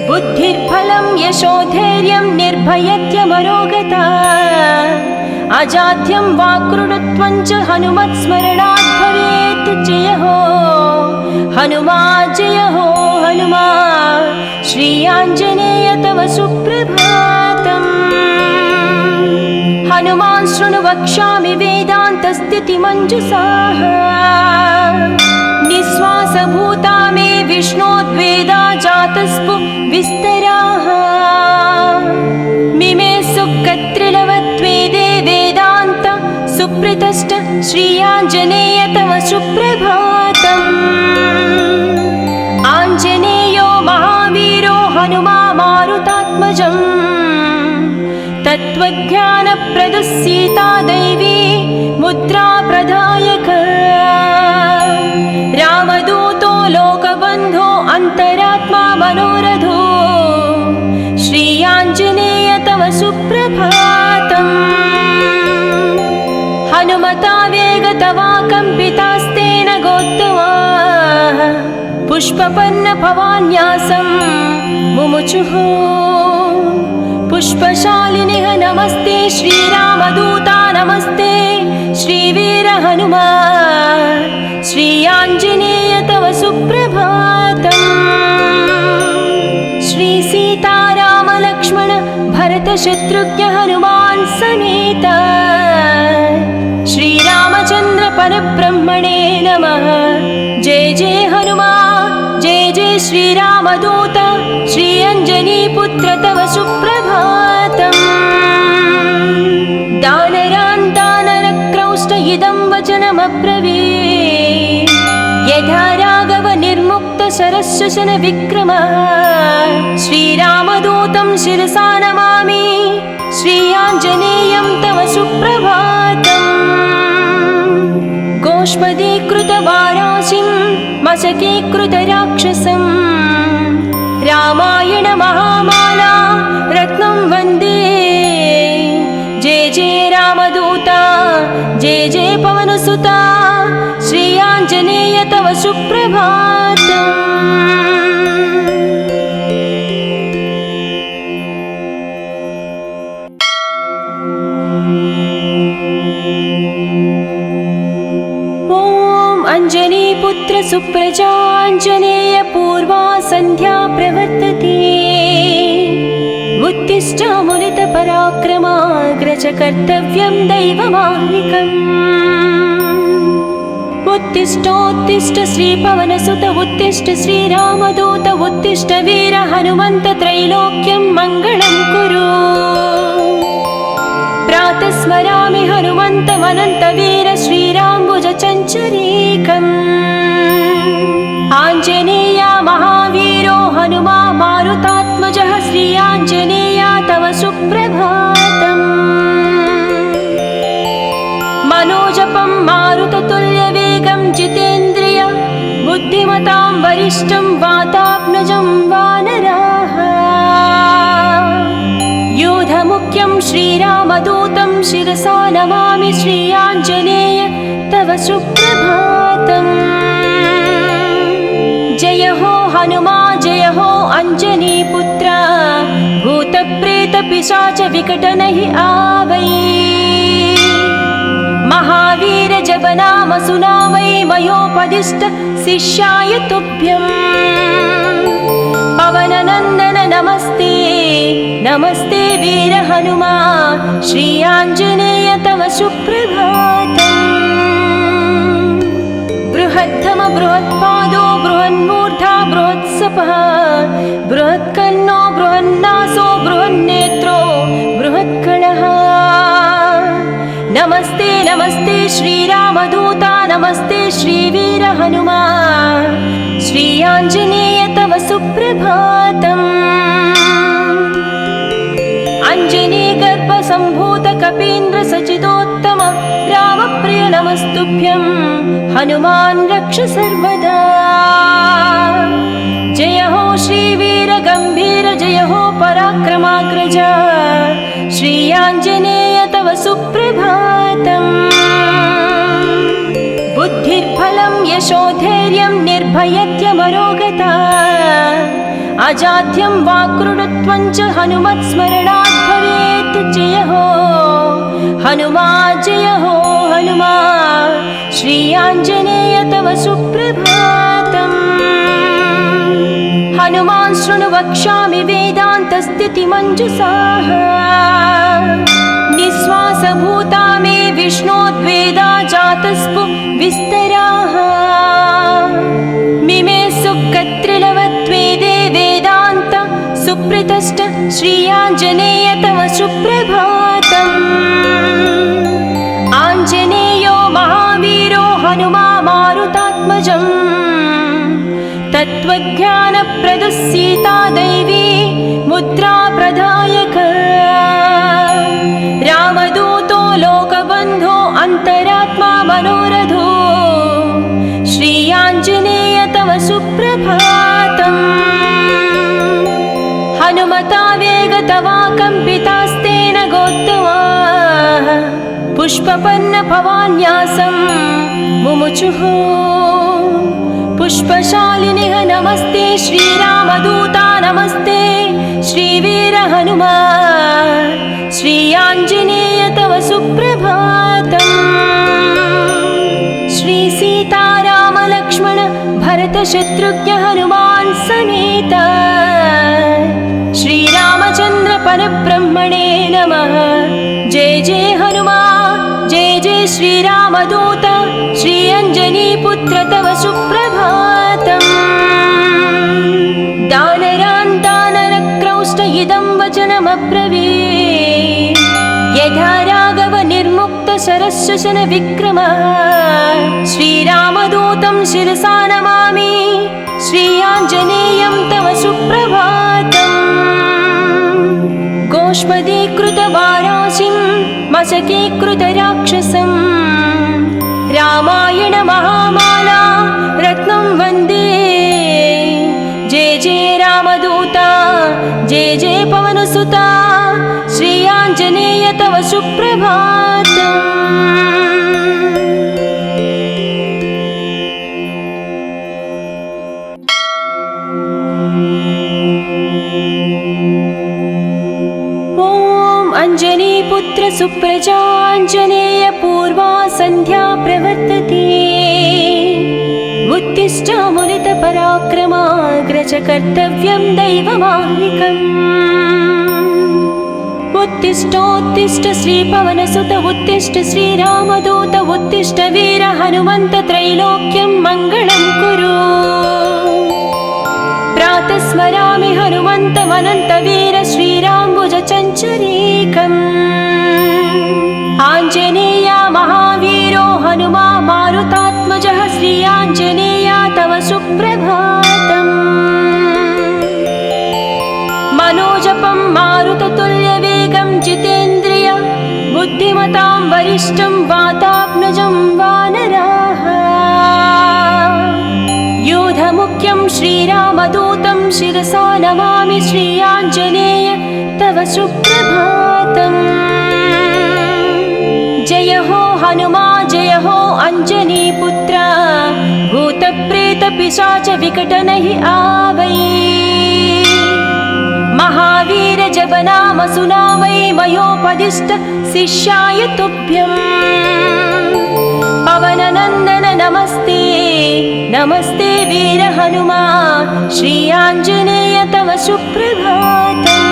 बुद्धिर्बलं यशोधैर्यं निर्भयत्यमरोगता अजाड्यं वाक्कृतत्वं च हनुमत्स्मरणात् भवेत्। जय हो हनुमा जय हो हनुमा श्रीयाञ्जनेय तव सुप्रभातम्। हनुमान् शृणु वक्ष्यामि वेदान्तस्थितिमञ्जुषाः निःश्वासभूता मे विष्णोद्वेदा जातस्पु विस्तराः। मिमे सुकत्रिलवत्वेदे वेदान्त सुप्रतिष्ठ श्रीयाञ्जनेय तव सुप्रभातम्। आञ्जनेयो महावीरो हनुमा मारुतात्मजम् तत्त्वज्ञानप्रदः सीता दैवी मुद्रा प्रदायक। रामदूतो लोकबन्धो अन्तरात्मा मनोरथो श्रीयाञ्जनेय तव सुप्रभातम्। हनुमता वेगतवा कम्पितास्तेन गोत्तमा पुष्पपन्न भवान्यासं मुमुचुः। पुष्पशालिनिः नमस्ते श्रीरामदूता नमस्ते श्रीवीर हनुमा श्रीयाञ्जनेय तव सुप्रभातम्। श्रीसीतारामलक्ष्मण भरतशत्रुघ्न हनुमान् समेत श्रीरामचन्द्र परब्रह्मणे नमः। जय जय हनुमा जय जय श्रीरामदूत श्रीअञ्जनीपुत्र तव सुप्रभातम्। दानरान् दानरक्रौष्ट इदं वचनमब्रवीत् यथा राघव निर्मुक्त शरशशन विक्रमः। श्रीरामदूतं शिरसा नमामि श्रीयाञ्जनेयं तव सुप्रभातम्। गोष्पदीकृतवाराशिं मशकीकृतराक्षसं रामायण महामाला रत्नं वन्दे। जय जय रामदूता जय जय पवनसुता श्रीयाञ्जनेय तव सुप्रभातम्। अञ्जनीपुत्र सुप्रजाञ्जनेय पूर्वा सन्ध्या प्रवर्तते। उत्तिष्ठामुनितपराक्रमाग्रज कर्तव्यं दैवमाह्निकम्। उत्तिष्ठोत्तिष्ठ श्रीपवनसुत उत्तिष्ठ श्रीरामदूत उत्तिष्ठ वीर हनुमन्त त्रैलोक्यं मङ्गलं कुरु। प्रातः स्मरामि हनुमन्तमनन्तवीर श्रीराम्बुजचञ्चरीकम्। आञ्जनेया महावीरो हनुमा मारुतात्मजः श्री आञ्जनेया तव सुप्रभातम्। मनोजपं मारुततुल्यवेगं जितेन्द्रिय बुद्धिमतां वरिष्ठं वातात्मजं वानराः। योधमुख्यं श्रीरामदूतं शिरसा नमामि श्री आञ्जनेय तव सुप्रभातम्। जय हो हनुमा जय हो अञ्जनीपुत्र भूतप्रेतपिशाच विकटनहि आवै। महावीर जप नाम सुनावै मयोपदिष्ट शिष्याय तुभ्यम्। पवननन्दन नमस्ते नमस्ते वीर हनुमा श्री आञ्जनेय तव सुप्रभातम्। बृहद्धम बृहत्पादो बृहन्मूर्धा बृहत्सपः बृहत्कर्णो बृहन्नासो बृहन्नेत्रो बृहत्कणः। नमस्ते नमस्ते श्रीरामदूता नमस्ते श्रीवीर हनुमा श्री आञ्जनेय तव सुप्रभातम्। अञ्जनीगर्भसम्भूत कपीन्द्र सचिदोत्तम रामप्रिय नमस्तुभ्यं हनुमान् रक्ष सर्वदा। जय हो श्रीवीर गम्भीर जय हो पराक्रमाग्रज श्री आञ्जनेय तव सुप्रभातम्। बुद्धिर्बलं यशोधैर्यं निर्भयत्यमरोगता अजाड्यं वाक्कृतत्वं च हनुमत्स्मरणात् भवेत्। जय हो हनुमा जय हो हनुमा श्री आञ्जनेय तव सुप्रभातम्। हनुमान् शृणु वक्ष्यामि वेदान्तस्थितिमञ्जुषाः। निःश्वासभूता मे विष्णोद्वेदा जातस्पु विस्तराः। मिमे सुकत्रिलवत्वेदे वेदान्त सुप्रतिष्ठ श्री आञ्जनेय तव सुप्रभातम्। आञ्जनेयो महावीरो हनुमा मारुतात्मजम्। तत्त्वज्ञानप्रदः सीता दैवी मुद्रा प्रदायक। रामदूतो लोकबन्धो अन्तरात्मा मनोरथो श्री आञ्जनेय तव सुप्रभातम्। हनुमता वेगतवा कम्पितास्तेन गोत्तमाः पुष्पपन्न भवान्यासं मुमुचुः। पुष्पशालिनिः नमस्ते श्रीरामदूता नमस्ते श्रीवीर हनुमा श्री आञ्जनेय तव सुप्रभातम्। श्री सीताराम लक्ष्मण भरत शत्रुघ्न हनुमान् समेत श्रीरामचन्द्र परब्रह्मणे नमः। जय जय हनुमा जय जय श्रीरामदूत श्री अञ्जनीपुत्र तव सुप्रभातम्। दानरान् दानरक्रौष्ट इदं वचनमब्रवीत्। यथा राघव निर्मुक्त शरशशन विक्रमः श्रीरामदूतं शिरसा नमामि श्री आञ्जनेयं तव सुप्रभातम्। गोष्पदीकृतवाराशिं मशकीकृतराक्षसं रामायण महामाला रत्नं वन्दे। जय जय रामदूता जय जय पवनसुता श्री आञ्जनेय तव सुप्रभातम्। अञ्जनीपुत्र सुप्रजाञ्जनेय पूर्वा सन्ध्या प्रवर्तते। उत्तिष्ठामुलितपराक्रमाग्रज कर्तव्यं दैवमाह्निकम्। उत्तिष्ठोत्तिष्ठ श्रीपवनसुत उत्तिष्ठ श्रीरामदूत उत्तिष्ठ वीर हनुमन्त त्रैलोक्यं मङ्गलं कुरु। प्रातः स्मरामि हनुमन्तमनन्तवीर श्रीराम्बुजचञ्चरीकम्। आञ्जनेया महावीरो हनुमा मारुतात्मजः श्री आञ्जनेया तव सुप्रभातम्। मनोजपं मारुततुल्यवेगं जितेन्द्रिय बुद्धिमतां वरिष्ठं वातात्मजं वानराः। योधमुख्यं श्रीरामदूतं शिरसा नमामि श्री आञ्जनेय तव सुप्रभातम्। जय हो हनुमा जय हो अञ्जनीपुत्र भूतप्रेतपिशाच विकटनहि आवै। महावीर जप नाम सुनावै मयोपदिष्ट शिष्याय तुभ्यम्। पवननन्दन नमस्ते नमस्ते वीर हनुमा श्री आञ्जनेय तव सुप्रभातम्।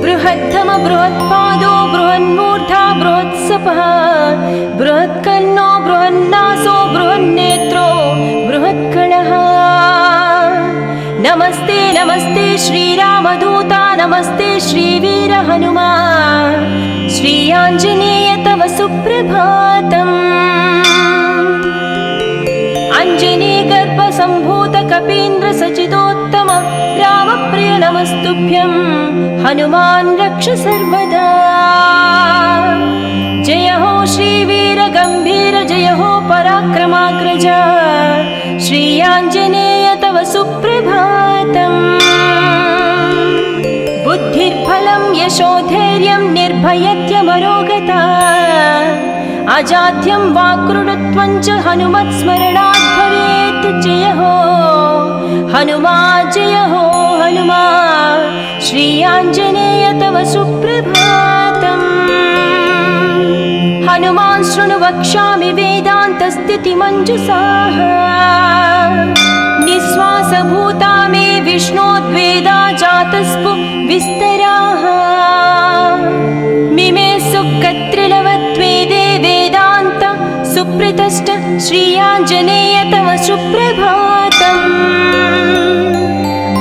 बृहत्तम बृहत्पादो बृहन्मूर्धा बृहत्सपः बृहत्कर्णो बृहन्नासो बृहन्नेत्रो बृहत्कणः। नमस्ते नमस्ते श्रीरामदूता नमस्ते श्रीवीर हनुमा श्री आञ्जनेय तव सुप्रभातम्। अञ्जनीगर्भसम्भूत कपीन्द्र सचिदोत्तम रामप्रिय नमस्तुभ्यं हनुमान् रक्ष सर्वदा। जय हो श्रीवीर गम्भीर जय हो पराक्रमाग्रज श्री आञ्जनेय तव सुप्रभातम्। बुद्धिर्बलं यशोधैर्यं निर्भयत्यमरोगता अजाड्यं वाक्कृतत्वं च हनुमत्स्मरणात् भवेत्। जय हो हनुमा जय हो हनुमा श्री आञ्जनेय तव सुप्रभातम्। हनुमान् शृणु वक्ष्यामि वेदान्तस्थितिमञ्जुषाः निःश्वासभूता मे विष्णोद्वेदा जातस्पु विस्तराः। मिमे सुकत्रिलवत्वेदे वेदान्त सुप्रतिष्ठ श्री आञ्जनेय तव सुप्रभातम्।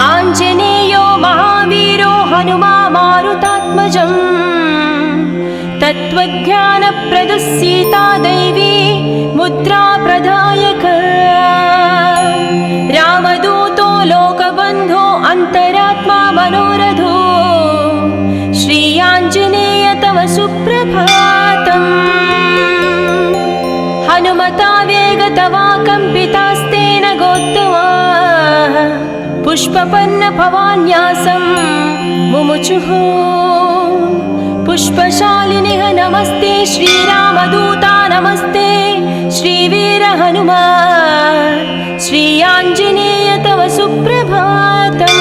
आञ्जनेयो महावीरो हनुमा मारुतात्मजम् तत्त्वज्ञानप्रदः सीता दैवी मुद्रा प्रदायक। रामदूतो लोकबन्धो अन्तरात्मा मनोरथो श्री आञ्जनेय तव सुप्रभातम्। हनुमता वेगतवा कम्पितास्तेन गोत्तमाः पुष्पपन्न भवान्यासं मुमुचुः। पुष्पशालिनिः नमस्ते श्रीरामदूता नमस्ते श्रीवीर हनुमा श्री आञ्जनेय तव सुप्रभातम्।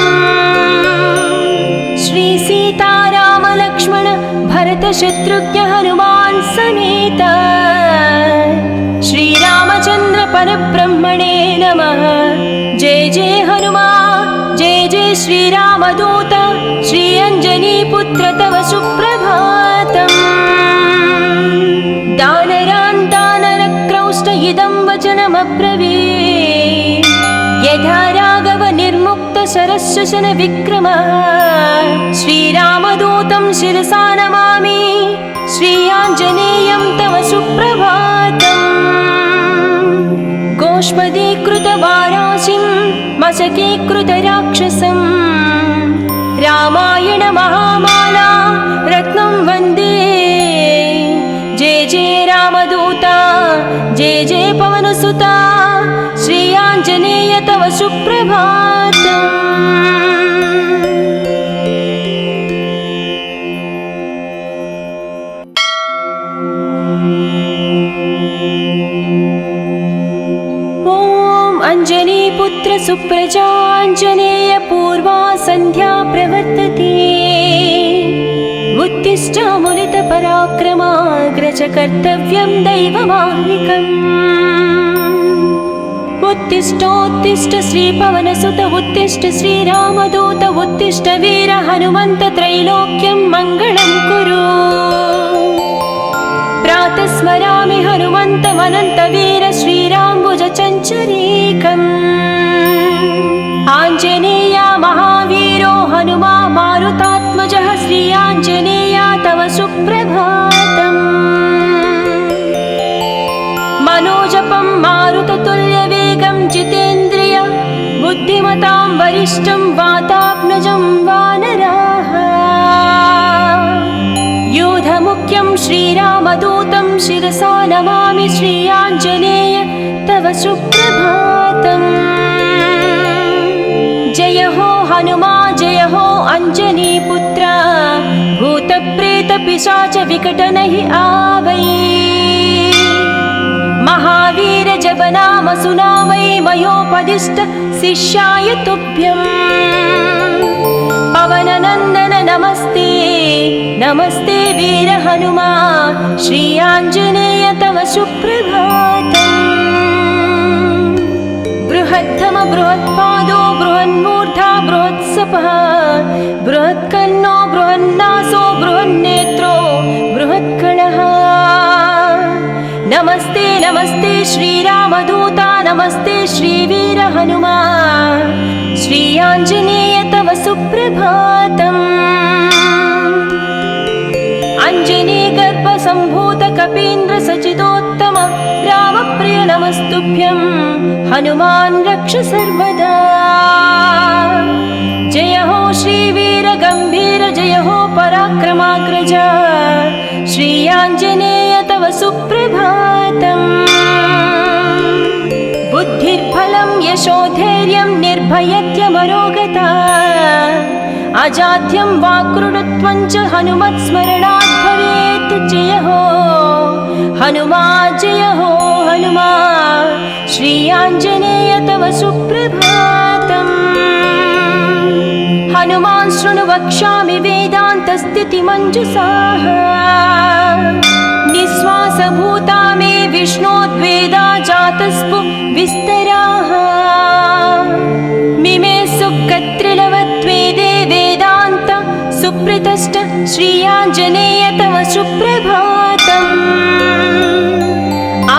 श्री सीताराम लक्ष्मण भरत शत्रुघ्न हनुमान् समेत श्रीरामचन्द्र परब्रह्मणे नमः। जय जय हनुमा जय जय श्रीरामदूत श्री अञ्जनीपुत्र तव सुप्रभातम्। दानरान् दानरक्रौष्ट इदं वचनमब्रवीत् यथा राघव निर्मुक्त शरशशन विक्रमः। श्रीरामदूतं शिरसा नमामि श्री आञ्जनेयं तव सुप्रभातम्। गोष्पदीकृतवाराशिं मशकीकृतराक्षसं रामायण महामाला रत्नं वन्दे। जय जय रामदूता जय जय पवनसुता श्री आञ्जनेय तव सुप्रभातम्। अञ्जनीपुत्र सुप्रजाञ्जनेय पूर्वा सन्ध्या प्रवर्तते। उत्तिष्ठामुनितपराक्रमाग्रज कर्तव्यं दैवमाह्निकम्। उत्तिष्ठोत्तिष्ठ श्रीपवनसुत उत्तिष्ठ श्रीरामदूत उत्तिष्ठ वीर हनुमन्त त्रैलोक्यं मङ्गलं कुरु। प्रातः स्मरामि हनुमन्तमनन्तवीर श्रीराम्बुजचञ्चरीकम्। आञ्जनेया महावीरो हनुमा मारुतात्मजः श्री आञ्जनेया तव सुप्रभातम्। मनोजपं मारुततुल्यवेगं जितेन्द्रिय बुद्धिमतां वरिष्ठं वातात्मजं वानराः। यूधमुख्यं श्रीरामदूतं शिरसा नमामि श्री आञ्जनेय तव सुप्रभातम्। जय हो हनुमा जय हो अञ्जनीपुत्र भूतप्रेतपिशाच विकटनहि आवै। महावीर जपनाम सुनामै मयोपदिष्ट शिष्याय तुभ्यम्। पवननन्दन नमस्ते नमस्ते वीर हनुमा श्री आञ्जनेय तव सुप्रभातम्। बृहत्तम बृहत्पादो बृहन्मूर्धा बृहत्सपः बृहत्कर्णो बृहन्नासो बृहन्नेत्रो बृहत्कणः। नमस्ते नमस्ते श्रीरामदूता नमस्ते श्रीवीर हनुमा श्री आञ्जनेय तव सुप्रभातम्। अञ्जनीगर्भसम्भूत कपीन्द्र सचिदोत्तम रामप्रिय नमस्तुभ्यं हनुमान् रक्ष सर्वदा। जय हो श्रीवीर गम्भीर जय हो पराक्रमाग्रज श्री आञ्जनेय तव सुप्रभातम्। बुद्धिर्बलं यशोधैर्यं निर्भयत्यमरोगता अजाड्यं वाक्कृतत्वं च हनुमत्स्मरणात् भवेत्। जय हो हनुमा जय हो हनुमा श्री आञ्जनेय तव सुप्रभातम्। हनुमान् शृणु वक्ष्यामि वेदान्तस्थितिमञ्जुषाः निःश्वासभूता मे विष्णोद्वेदा जातस्पु विस्तराः। मिमे सुकत्रिलवत्वेदे वेदान्त सुप्रतिष्ठ श्री आञ्जनेय तव सुप्रभातम्।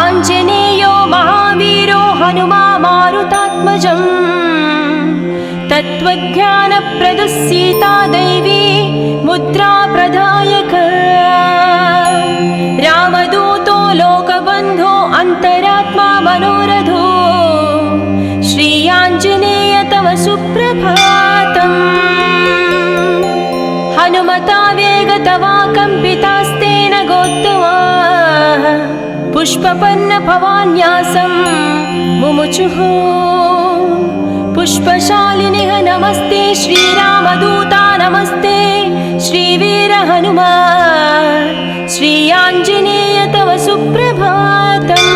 आञ्जनेयो महावीरो हनुमा मारुतात्मजम् तत्त्वज्ञानप्रदः सीता दैवी मुद्रा प्रदायक। रामदूतो लोकबन्धो अन्तरात्मा मनोरथो श्री आञ्जनेय तव सुप्रभातम्। हनुमता वेगतवा कम्पितास्तेन गोत्तमाः पुष्पपन्न भवान्यासं मुमुचुः। पुष्पशालिनिः नमस्ते श्रीरामदूता नमस्ते श्रीवीर हनुमा श्री आञ्जनेय तव सुप्रभातम्।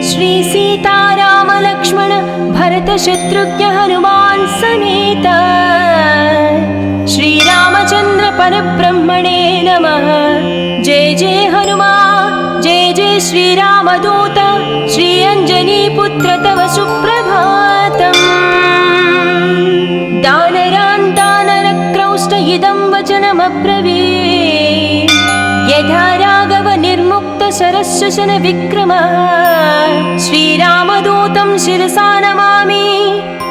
श्री सीताराम लक्ष्मण भरत शत्रुघ्न हनुमान् समेत श्रीरामचन्द्र परब्रह्मणे नमः। जय जय हनुमा जय जय श्रीरामदूत श्री अञ्जनीपुत्र तव सुप्रभातम्। दानरान् दानरक्रौष्ट इदं वचनमब्रवीत् यथा राघव निर्मुक्त शरशशन विक्रमः। श्रीरामदूतं शिरसा नमामि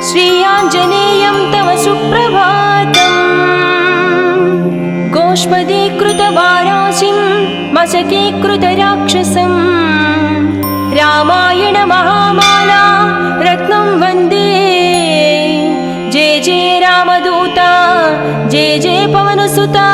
श्री आञ्जनेयं तव सुप्रभातम्। गोष्पदीकृतवाराशिं मशकीकृतराक्षसं रामायण महामाला रत्नं वन्दे। जय जय रामदूता जय जय पवनसुता